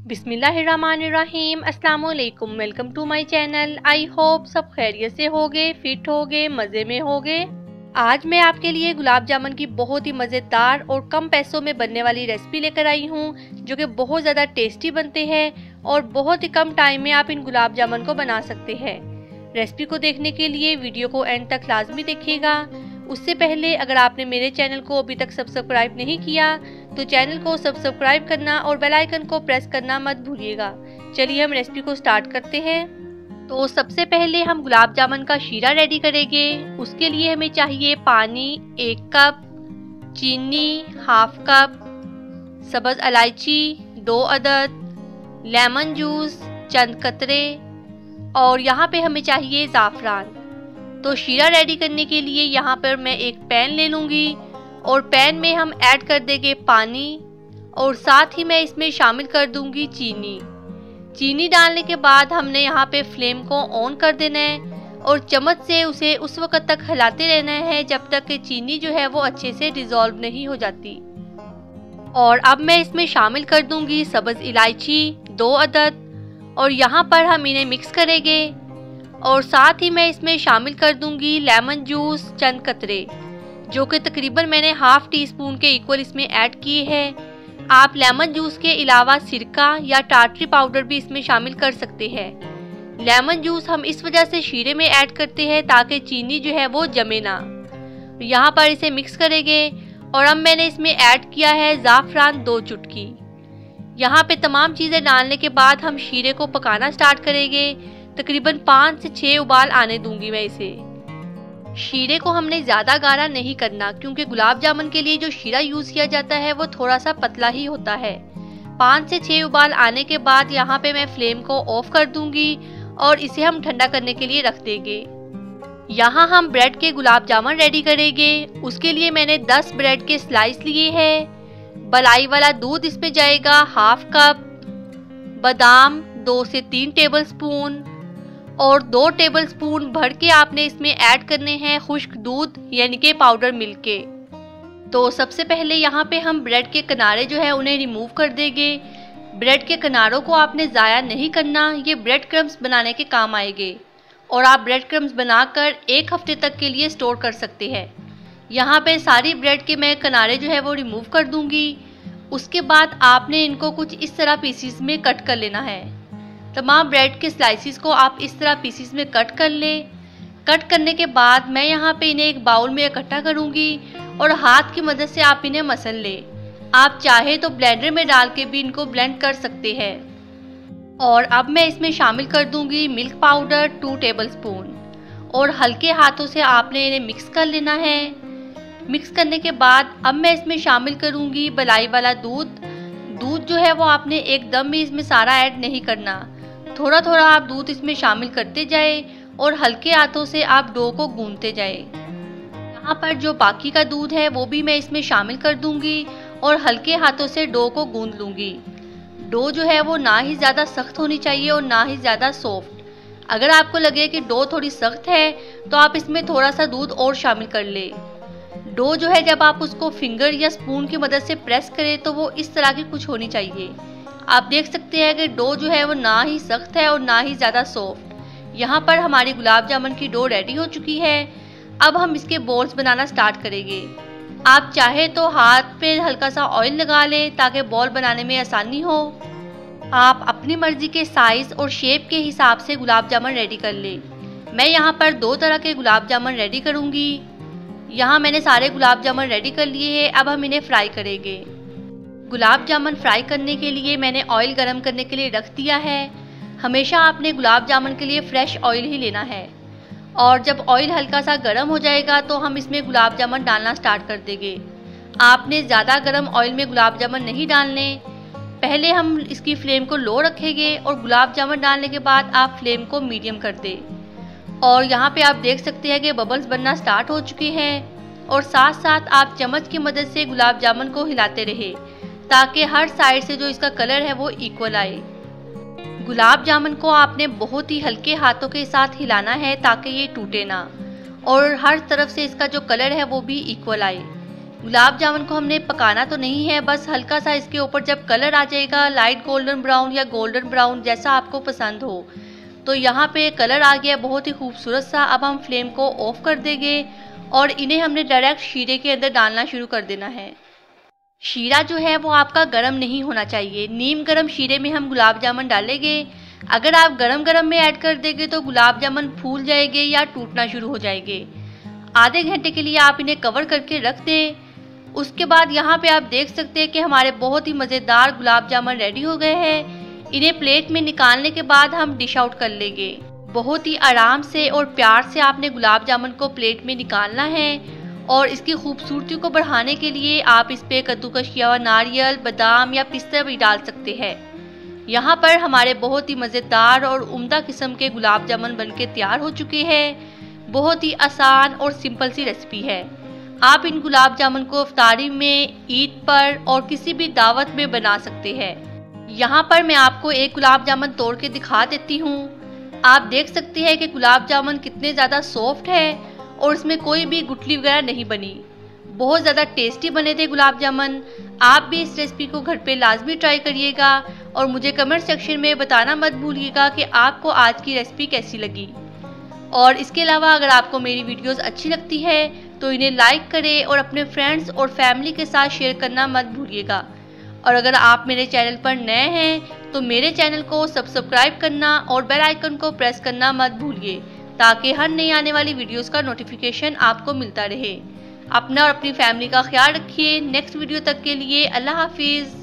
बिस्मिल्लाहिर्रहमानिर्रहीम। अस्सलाम वालेकुम। Welcome to my channel. I hope सब खैरियत से होगे, फिट होगे, मज़े में होगे। आज मैं आपके लिए गुलाब जामुन की बहुत ही मज़ेदार और कम पैसों में बनने वाली रेसिपी लेकर आई हूँ, जो कि बहुत ज़्यादा टेस्टी बनते हैं और बहुत ही कम टाइम में आप इन गुलाब जामुन को बना सकते हैं। रेसिपी को देखने के लिए वीडियो को एंड तक लाजमी देखिएगा। उससे पहले अगर आपने मेरे चैनल को अभी तक सब्सक्राइब नहीं किया तो चैनल को सब्सक्राइब करना और बेल आइकन को प्रेस करना मत भूलिएगा। चलिए हम रेसिपी को स्टार्ट करते हैं। तो सबसे पहले हम गुलाब जामुन का शीरा रेडी करेंगे। उसके लिए हमें चाहिए पानी 1 कप, चीनी हाफ कप, सब्ज़ इलायची 2 अदद, लेमन जूस चंद कतरे और यहाँ पे हमें चाहिए ज़ाफ़रान। तो शीरा रेडी करने के लिए यहाँ पर मैं एक पैन ले लूँगी और पैन में हम ऐड कर देंगे पानी और साथ ही मैं इसमें शामिल कर दूँगी चीनी। चीनी डालने के बाद हमने यहाँ पे फ्लेम को ऑन कर देना है और चम्मच से उसे उस वक्त तक हिलाते रहना है जब तक कि चीनी जो है वो अच्छे से डिज़ोल्व नहीं हो जाती। और अब मैं इसमें शामिल कर दूँगी सब्ज़ इलायची 2 अदद और यहाँ पर हम इन्हें मिक्स करेंगे और साथ ही मैं इसमें शामिल कर दूंगी लेमन जूस चंद कतरे, जो कि तकरीबन मैंने हाफ टी स्पून के इक्वल इसमें ऐड किए हैं। आप लेमन जूस के अलावा सिरका या टाटरी पाउडर भी इसमें शामिल कर सकते हैं। लेमन जूस हम इस वजह से शीरे में ऐड करते हैं ताकि चीनी जो है वो जमे ना। यहाँ पर इसे मिक्स करेंगे और अब मैंने इसमें ऐड किया है ज़ाफ़रान 2 चुटकी। यहाँ पे तमाम चीज़ें डालने के बाद हम शीरे को पकाना स्टार्ट करेंगे। तकरीबन 5 से 6 उबाल आने दूंगी मैं इसे। शीरे को हमने ज़्यादा गाढ़ा नहीं करना क्योंकि गुलाब जामुन के लिए जो शीरा यूज़ किया जाता है वो थोड़ा सा पतला ही होता है। 5 से 6 उबाल आने के बाद यहाँ पे मैं फ्लेम को ऑफ कर दूंगी और इसे हम ठंडा करने के लिए रख देंगे। यहाँ हम ब्रेड के गुलाब जामुन रेडी करेंगे। उसके लिए मैंने 10 ब्रेड के स्लाइस लिए हैं। मलाई वाला दूध इसमें जाएगा हाफ कप, बादाम 2 से 3 टेबल स्पून और 2 टेबलस्पून भर के आपने इसमें ऐड करने हैं खुश्क दूध यानी कि पाउडर मिल्क के। तो सबसे पहले यहाँ पे हम ब्रेड के किनारे जो है उन्हें रिमूव कर देंगे। ब्रेड के किनारों को आपने ज़ाया नहीं करना, ये ब्रेड क्रम्स बनाने के काम आएंगे और आप ब्रेड क्रम्स बनाकर 1 हफ्ते तक के लिए स्टोर कर सकते हैं। यहाँ पे सारी ब्रेड के मैं किनारे जो है वो रिमूव कर दूँगी। उसके बाद आपने इनको कुछ इस तरह पीसीस में कट कर लेना है। तमाम ब्रेड के स्लाइसिस को आप इस तरह पीसीस में कट कर लें। कट करने के बाद मैं यहाँ पे इन्हें एक बाउल में इकट्ठा करूँगी और हाथ की मदद से आप इन्हें मसल लें। आप चाहे तो ब्लेंडर में डाल के भी इनको ब्लेंड कर सकते हैं। और अब मैं इसमें शामिल कर दूँगी मिल्क पाउडर 2 टेबलस्पून और हल्के हाथों से आपने इन्हें मिक्स कर लेना है। मिक्स करने के बाद अब मैं इसमें शामिल करूँगी मलाई वाला दूध। दूध जो है वो आपने एकदम भी इसमें सारा ऐड नहीं करना, थोड़ा थोड़ा आप दूध इसमें शामिल करते जाए और हल्के हाथों से आप डो को गूंथते जाए। यहाँ पर जो बाकी का दूध है वो भी मैं इसमें शामिल कर दूंगी और हल्के हाथों से डो को गूंथ लूँगी। डो जो है वो ना ही ज़्यादा सख्त होनी चाहिए और ना ही ज़्यादा सॉफ्ट। अगर आपको लगे कि डो थोड़ी सख्त है तो आप इसमें थोड़ा सा दूध और शामिल कर ले। डो जो है जब आप उसको फिंगर या स्पून की मदद से प्रेस करें तो वो इस तरह की कुछ होनी चाहिए। आप देख सकते हैं कि डो जो है वो ना ही सख्त है और ना ही ज़्यादा सॉफ्ट। यहाँ पर हमारी गुलाब जामुन की डो रेडी हो चुकी है। अब हम इसके बॉल्स बनाना स्टार्ट करेंगे। आप चाहे तो हाथ पे हल्का सा ऑयल लगा लें ताकि बॉल बनाने में आसानी हो। आप अपनी मर्ज़ी के साइज़ और शेप के हिसाब से गुलाब जामुन रेडी कर लें। मैं यहाँ पर 2 तरह के गुलाब जामुन रेडी करूँगी। यहाँ मैंने सारे गुलाब जामुन रेडी कर लिए हैं। अब हम इन्हें फ्राई करेंगे। गुलाब जामुन फ्राई करने के लिए मैंने ऑयल गरम करने के लिए रख दिया है। हमेशा आपने गुलाब जामुन के लिए फ्रेश ऑयल ही लेना है और जब ऑयल हल्का सा गर्म हो जाएगा तो हम इसमें गुलाब जामुन डालना स्टार्ट कर देंगे। आपने ज़्यादा गर्म ऑयल में गुलाब जामुन नहीं डालने। पहले हम इसकी फ्लेम को लो रखेंगे और गुलाब जामुन डालने के बाद आप फ्लेम को मीडियम कर दें। और यहाँ पे आप देख सकते हैं कि बबल्स बनना स्टार्ट हो चुके हैं और साथ साथ आप चम्मच की मदद से गुलाब जामुन को हिलाते रहे ताकि हर साइड से जो इसका कलर है वो इक्वल आए। गुलाब जामुन को आपने बहुत ही हल्के हाथों के साथ हिलाना है ताकि ये टूटे ना और हर तरफ से इसका जो कलर है वो भी इक्वल आए। गुलाब जामुन को हमने पकाना तो नहीं है, बस हल्का सा इसके ऊपर जब कलर आ जाएगा लाइट गोल्डन ब्राउन या गोल्डन ब्राउन जैसा आपको पसंद हो, तो यहाँ पे कलर आ गया बहुत ही खूबसूरत सा। अब हम फ्लेम को ऑफ कर देंगे और इन्हें हमने डायरेक्ट शीरे के अंदर डालना शुरू कर देना है। शीरा जो है वो आपका गर्म नहीं होना चाहिए। नीम गर्म शीरे में हम गुलाब जामुन डालेंगे। अगर आप गरम गरम में ऐड कर देंगे तो गुलाब जामुन फूल जाएंगे या टूटना शुरू हो जाएंगे। आधे घंटे के लिए आप इन्हें कवर करके रख दें। उसके बाद यहाँ पे आप देख सकते हैं कि हमारे बहुत ही मज़ेदार गुलाब जामुन रेडी हो गए हैं। इन्हें प्लेट में निकालने के बाद हम डिश आउट कर लेंगे। बहुत ही आराम से और प्यार से आपने गुलाब जामुन को प्लेट में निकालना है और इसकी खूबसूरती को बढ़ाने के लिए आप इस पे कद्दूकस किया हुआ नारियल, बादाम या पिस्ता भी डाल सकते हैं। यहाँ पर हमारे बहुत ही मज़ेदार और उम्दा किस्म के गुलाब जामुन बनके तैयार हो चुके हैं। बहुत ही आसान और सिंपल सी रेसिपी है। आप इन गुलाब जामुन को इफ्तारी में, ईद पर और किसी भी दावत में बना सकते हैं। यहाँ पर मैं आपको एक गुलाब जामुन तोड़ के दिखा देती हूँ। आप देख सकते हैं कि गुलाब जामुन कितने ज़्यादा सॉफ्ट है और इसमें कोई भी गुठली वगैरह नहीं बनी। बहुत ज़्यादा टेस्टी बने थे गुलाब जामुन। आप भी इस रेसिपी को घर पे लाजमी ट्राई करिएगा और मुझे कमेंट सेक्शन में बताना मत भूलिएगा कि आपको आज की रेसिपी कैसी लगी। और इसके अलावा अगर आपको मेरी वीडियोस अच्छी लगती है तो इन्हें लाइक करें और अपने फ्रेंड्स और फैमिली के साथ शेयर करना मत भूलिएगा। और अगर आप मेरे चैनल पर नए हैं तो मेरे चैनल को सब्सक्राइब करना और बेल आइकन को प्रेस करना मत भूलिए ताकि हर नई आने वाली वीडियोस का नोटिफिकेशन आपको मिलता रहे। अपना और अपनी फैमिली का ख्याल रखिए। नेक्स्ट वीडियो तक के लिए अल्लाह हाफिज़।